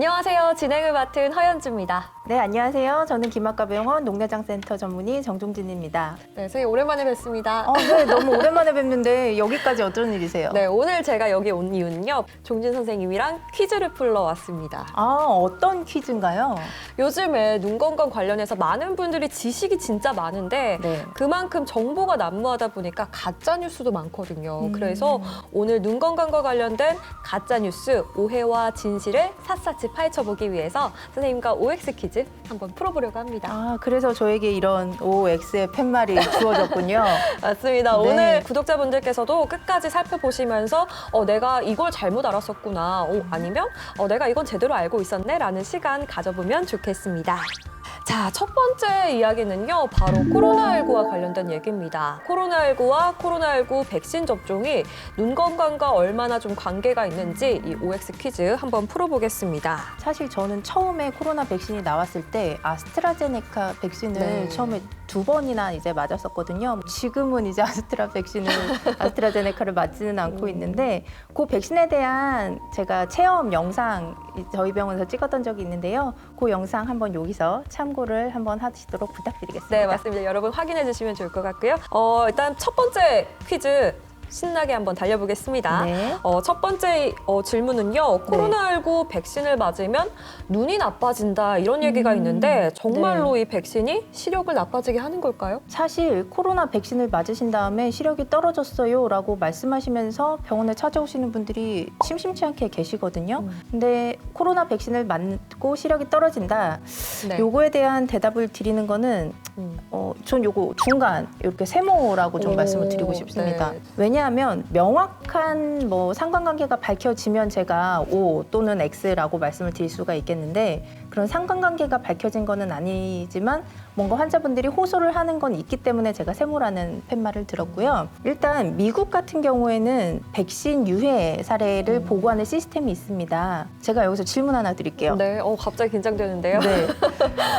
안녕하세요. 진행을 맡은 허연주입니다. 네, 안녕하세요. 저는 김학과병원 녹내장센터 전문의 정종진입니다. 네, 선생님 오랜만에 뵙습니다. 네, 너무 오랜만에 뵙는데 여기까지 어쩐 일이세요? 네, 오늘 제가 여기 온 이유는요. 종진 선생님이랑 퀴즈를 풀러 왔습니다. 어떤 퀴즈인가요? 요즘에 눈 건강 관련해서 많은 분들이 지식이 진짜 많은데 네. 그만큼 정보가 난무하다 보니까 가짜 뉴스도 많거든요. 그래서 오늘 눈 건강과 관련된 가짜 뉴스, 오해와 진실을 샅샅이 파헤쳐보기 위해서 선생님과 OX 퀴즈 한번 풀어보려고 합니다. 그래서 저에게 이런 OX의 팻말이 주어졌군요. 맞습니다. 네. 오늘 구독자분들께서도 끝까지 살펴보시면서 내가 이걸 잘못 알았었구나. 아니면 내가 이건 제대로 알고 있었네 라는 시간 가져보면 좋겠습니다. 자, 첫 번째 이야기는요, 바로 코로나19와 관련된 얘기입니다. 코로나19와 코로나19 백신 접종이 눈 건강과 얼마나 좀 관계가 있는지 이 OX 퀴즈 한번 풀어보겠습니다. 사실 저는 처음에 코로나 백신이 나왔을 때 아스트라제네카 백신을 네. 처음에 2번이나 이제 맞았었거든요. 지금은 이제 아스트라제네카를 맞지는 않고 있는데 그 백신에 대한 제가 체험 영상 저희 병원에서 찍었던 적이 있는데요. 그 영상 한번 여기서 참고를 한번 하시도록 부탁드리겠습니다. 네, 맞습니다. 여러분 확인해 주시면 좋을 것 같고요. 일단 첫 번째 퀴즈 신나게 한번 달려보겠습니다. 네. 첫 번째 질문은요. 코로나19 백신을 맞으면 눈이 나빠진다 이런 얘기가 있는데 정말로 이 백신이 시력을 나빠지게 하는 걸까요? 사실 코로나 백신을 맞으신 다음에 시력이 떨어졌어요 라고 말씀하시면서 병원에 찾아오시는 분들이 심심치 않게 계시거든요. 근데 코로나 백신을 맞고 시력이 떨어진다. 네. 요거에 대한 대답을 드리는 거는 전 요거 중간 이렇게 세모라고 좀 말씀을 드리고 싶습니다. 네. 왜냐하면 명확한 상관관계가 밝혀지면 제가 O 또는 X라고 말씀을 드릴 수가 있겠는데 그런 상관관계가 밝혀진 거는 아니지만 뭔가 환자분들이 호소를 하는 건 있기 때문에 제가 세모라는 팻말을 들었고요. 일단 미국 같은 경우에는 백신 유해 사례를 보고하는 시스템이 있습니다. 제가 여기서 질문 하나 드릴게요. 네, 갑자기 긴장되는데요. 네.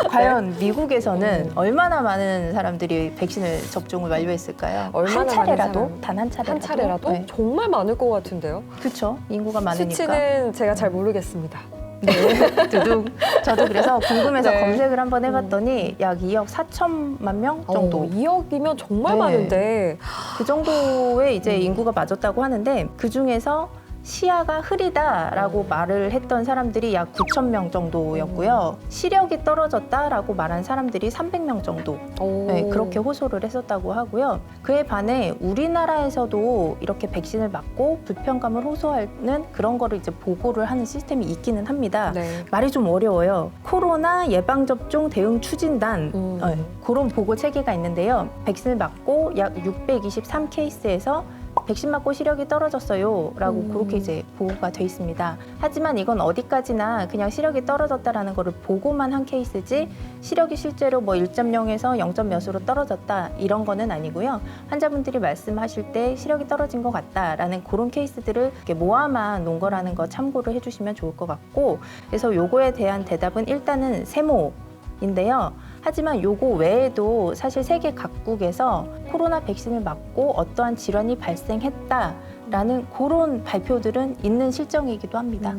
과연 미국에서는 얼마나 많은 사람들이 백신을 접종을 완료했을까요? 얼마나 한 차례라도? 많은 사람? 단 한 차례라도? 한 차례라도? 네. 정말 많을 것 같은데요. 그렇죠. 인구가 많으니까. 수치는 제가 잘 모르겠습니다. 네. 두둥. 저도 그래서 궁금해서 네. 검색을 한번 해봤더니 약 2억 4천만 명 정도. 2억이면 정말 네. 많은데 그 정도의 이제 인구가 맞았다고 하는데 그 중에서 시야가 흐리다라고 말을 했던 사람들이 약 9천 명 정도였고요. 시력이 떨어졌다라고 말한 사람들이 300명 정도. 네, 그렇게 호소를 했었다고 하고요. 그에 반해 우리나라에서도 이렇게 백신을 맞고 불편감을 호소하는 그런 거를 이제 보고를 하는 시스템이 있기는 합니다. 네. 말이 좀 어려워요. 코로나 예방접종 대응 추진단 네, 그런 보고 체계가 있는데요. 백신을 맞고 약 623케이스에서 백신 맞고 시력이 떨어졌어요 라고 그렇게 이제 보고가 돼 있습니다. 하지만 이건 어디까지나 그냥 시력이 떨어졌다라는 거를 보고만 한 케이스지 시력이 실제로 1.0에서 0. 몇으로 떨어졌다 이런 거는 아니고요. 환자분들이 말씀하실 때 시력이 떨어진 것 같다라는 그런 케이스들을 이렇게 모아만 놓은 거라는 거 참고를 해주시면 좋을 것 같고 그래서 요거에 대한 대답은 일단은 세모인데요. 하지만 요거 외에도 사실 세계 각국에서 코로나 백신을 맞고 어떠한 질환이 발생했다라는 그런 발표들은 있는 실정이기도 합니다.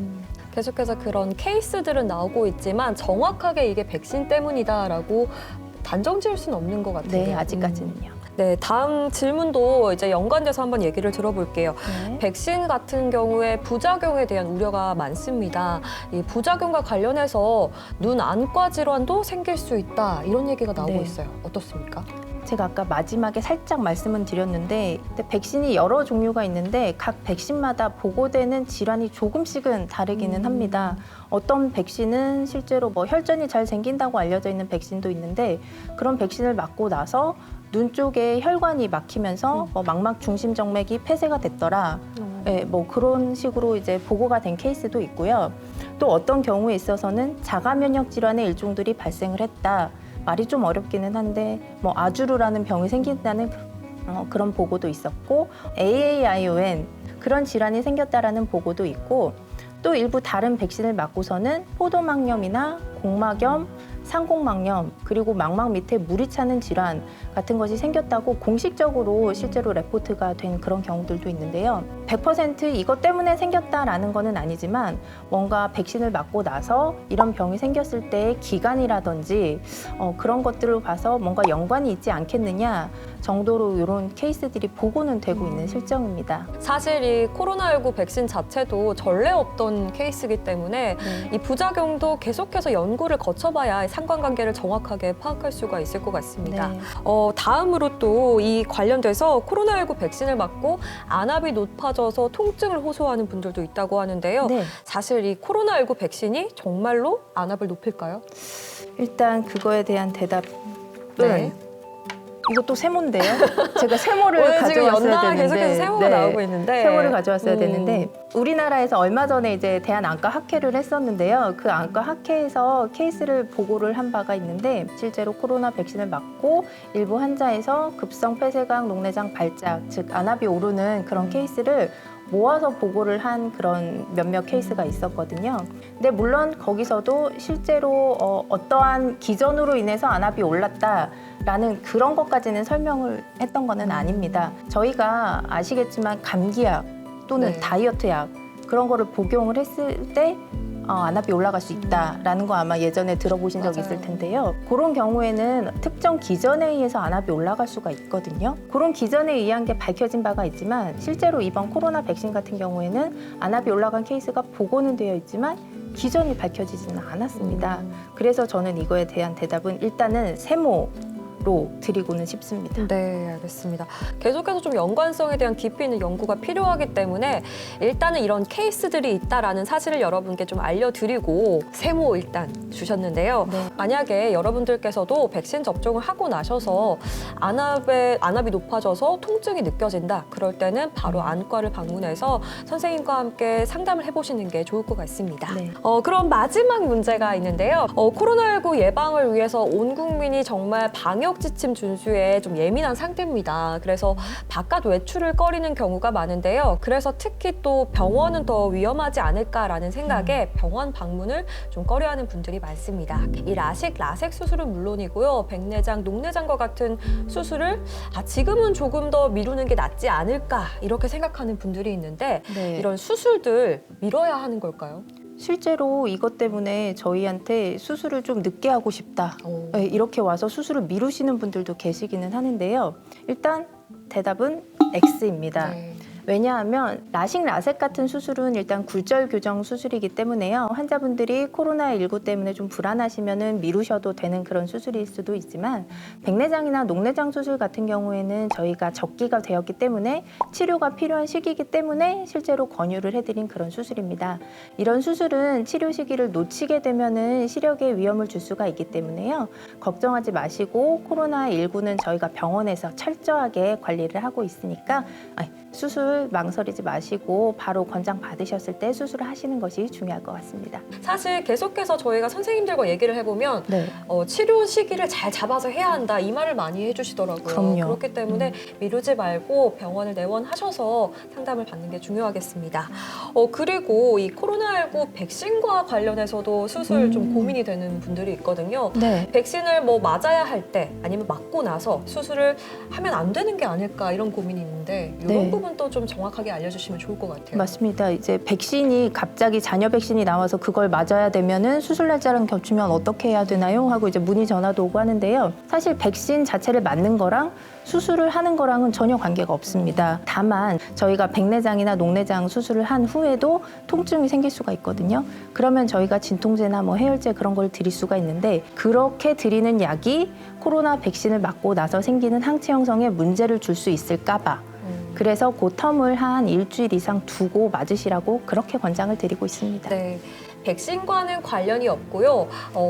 계속해서 그런 케이스들은 나오고 있지만 정확하게 이게 백신 때문이다라고 단정 지을 수는 없는 것 같아요. 네, 아직까지는요. 네, 다음 질문도 이제 연관돼서 한번 얘기를 들어볼게요. 네. 백신 같은 경우에 부작용에 대한 우려가 많습니다. 이 부작용과 관련해서 눈 안과 질환도 생길 수 있다 이런 얘기가 나오고 네. 있어요. 어떻습니까? 제가 아까 마지막에 살짝 말씀은 드렸는데 백신이 여러 종류가 있는데 각 백신마다 보고되는 질환이 조금씩은 다르기는 합니다. 어떤 백신은 실제로 혈전이 잘 생긴다고 알려져 있는 백신도 있는데 그런 백신을 맞고 나서 눈 쪽에 혈관이 막히면서 망막 중심 정맥이 폐쇄가 됐더라. 네, 그런 식으로 이제 보고가 된 케이스도 있고요. 또 어떤 경우에 있어서는 자가 면역 질환의 일종들이 발생을 했다. 말이 좀 어렵기는 한데 아주르라는 병이 생긴다는 그런 보고도 있었고 AAION 그런 질환이 생겼다라는 보고도 있고 또 일부 다른 백신을 맞고서는 포도막염이나 공막염, 상공막염, 그리고 망막 밑에 물이 차는 질환 같은 것이 생겼다고 공식적으로 실제로 레포트가 된 그런 경우들도 있는데요. 100% 이것 때문에 생겼다라는 거는 아니지만 뭔가 백신을 맞고 나서 이런 병이 생겼을 때의 기간이라든지 그런 것들을 봐서 뭔가 연관이 있지 않겠느냐 정도로 이런 케이스들이 보고는 되고 있는 실정입니다. 사실 이 코로나19 백신 자체도 전례 없던 케이스이기 때문에 이 부작용도 계속해서 연구를 거쳐봐야 상관관계를 정확하게 파악할 수가 있을 것 같습니다. 네. 다음으로 또 이 관련돼서 코로나19 백신을 맞고 안압이 높아져서 통증을 호소하는 분들도 있다고 하는데요. 네. 사실 이 코로나19 백신이 정말로 안압을 높일까요? 일단 그거에 대한 대답은 네. 이것도 세모인데요. 제가 세모를 오늘 지금 가져왔어야 연달아 되는데 계속해서 세모가 나오고 있는데 세모를 가져왔어야 되는데 우리나라에서 얼마 전에 이제 대한안과학회를 했었는데요. 그 안과학회에서 케이스를 보고를 한 바가 있는데 실제로 코로나 백신을 맞고 일부 환자에서 급성 폐쇄각, 녹내장 발작, 즉 안압이 오르는 그런 케이스를 모아서 보고를 한 그런 몇몇 케이스가 있었거든요. 근데 물론 거기서도 실제로 어떠한 기전으로 인해서 안압이 올랐다라는 그런 것까지는 설명을 했던 거는 아닙니다. 저희가 아시겠지만 감기약 또는 네. 다이어트약 그런 거를 복용을 했을 때 안압이 올라갈 수 있다라는 거 아마 예전에 들어보신 적 맞아요. 있을 텐데요. 그런 경우에는 특정 기전에 의해서 안압이 올라갈 수가 있거든요. 그런 기전에 의한 게 밝혀진 바가 있지만 실제로 이번 코로나 백신 같은 경우에는 안압이 올라간 케이스가 보고는 되어 있지만 기전이 밝혀지지는 않았습니다. 그래서 저는 이거에 대한 대답은 일단은 세모로 드리고는 싶습니다. 네, 알겠습니다. 계속해서 좀 연관성에 대한 깊이 있는 연구가 필요하기 때문에 일단은 이런 케이스들이 있다라는 사실을 여러분께 좀 알려드리고 세모 일단 주셨는데요. 네. 만약에 여러분들께서도 백신 접종을 하고 나셔서 안압이 높아져서 통증이 느껴진다. 그럴 때는 바로 안과를 방문해서 선생님과 함께 상담을 해보시는 게 좋을 것 같습니다. 네. 그럼 마지막 문제가 있는데요. 코로나19 예방을 위해서 온 국민이 정말 방역 지침 준수에 좀 예민한 상태입니다. 그래서 바깥 외출을 꺼리는 경우가 많은데요. 그래서 특히 또 병원은 더 위험하지 않을까라는 생각에 병원 방문을 좀 꺼려하는 분들이 많습니다. 이 라식, 라섹 수술은 물론이고요. 백내장, 녹내장과 같은 수술을 지금은 조금 더 미루는 게 낫지 않을까 이렇게 생각하는 분들이 있는데 네. 이런 수술들 미뤄야 하는 걸까요? 실제로 이것 때문에 저희한테 수술을 좀 늦게 하고 싶다. 네, 이렇게 와서 수술을 미루시는 분들도 계시기는 하는데요. 일단 대답은 X입니다. 네. 왜냐하면 라식, 라섹 같은 수술은 일단 굴절 교정 수술이기 때문에요. 환자분들이 코로나19 때문에 좀 불안하시면은 미루셔도 되는 그런 수술일 수도 있지만 백내장이나 녹내장 수술 같은 경우에는 저희가 적기가 되었기 때문에 치료가 필요한 시기이기 때문에 실제로 권유를 해드린 그런 수술입니다. 이런 수술은 치료 시기를 놓치게 되면은 시력에 위험을 줄 수가 있기 때문에요. 걱정하지 마시고 코로나19는 저희가 병원에서 철저하게 관리를 하고 있으니까 수술 망설이지 마시고 바로 권장 받으셨을 때 수술을 하시는 것이 중요할 것 같습니다. 사실 계속해서 저희가 선생님들과 얘기를 해보면 네. 치료 시기를 잘 잡아서 해야 한다 이 말을 많이 해주시더라고요. 그럼요. 그렇기 때문에 미루지 말고 병원을 내원하셔서 상담을 받는 게 중요하겠습니다. 그리고 이 코로나19 백신과 관련해서도 수술 좀 고민이 되는 분들이 있거든요. 네. 백신을 뭐 맞아야 할 때 아니면 맞고 나서 수술을 하면 안 되는 게 아닐까 이런 고민이 있는데 이런 네. 부분도 좀 정확하게 알려주시면 좋을 것 같아요. 맞습니다. 이제 백신이 갑자기 잔여 백신이 나와서 그걸 맞아야 되면은 수술 날짜랑 겹치면 어떻게 해야 되나요? 하고 이제 문의 전화도 오고 하는데요. 사실 백신 자체를 맞는 거랑 수술을 하는 거랑은 전혀 관계가 없습니다. 다만 저희가 백내장이나 녹내장 수술을 한 후에도 통증이 생길 수가 있거든요. 그러면 저희가 진통제나 뭐 해열제 그런 걸 드릴 수가 있는데 그렇게 드리는 약이 코로나 백신을 맞고 나서 생기는 항체 형성에 문제를 줄 수 있을까 봐 그래서 그 텀을 한 일주일 이상 두고 맞으시라고 그렇게 권장을 드리고 있습니다. 네. 백신과는 관련이 없고요.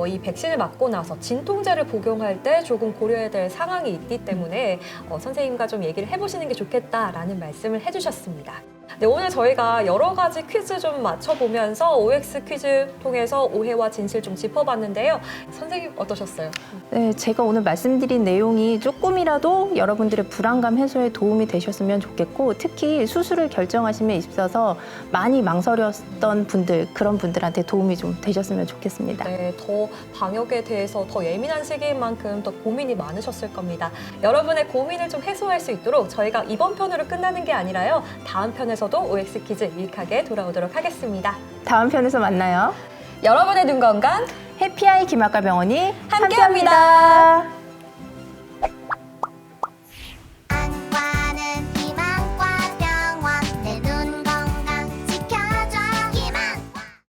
이 백신을 맞고 나서 진통제를 복용할 때 조금 고려해야 될 상황이 있기 때문에 선생님과 좀 얘기를 해보시는 게 좋겠다라는 말씀을 해주셨습니다. 네, 오늘 저희가 여러 가지 퀴즈 좀 맞춰보면서 OX 퀴즈 통해서 오해와 진실 좀 짚어봤는데요. 선생님 어떠셨어요? 네, 제가 오늘 말씀드린 내용이 조금이라도 여러분들의 불안감 해소에 도움이 되셨으면 좋겠고 특히 수술을 결정하심에 있어서 많이 망설였던 분들, 그런 분들한테 도움이 좀 되셨으면 좋겠습니다. 네, 더 방역에 대해서 더 예민한 시기인 만큼 더 고민이 많으셨을 겁니다. 여러분의 고민을 좀 해소할 수 있도록 저희가 이번 편으로 끝나는 게 아니라요. 다음 편에서도 OX 퀴즈 유익하게 돌아오도록 하겠습니다. 다음 편에서 만나요. 여러분의 눈 건강 해피아이 김학과 병원이 함께합니다. 함께합니다.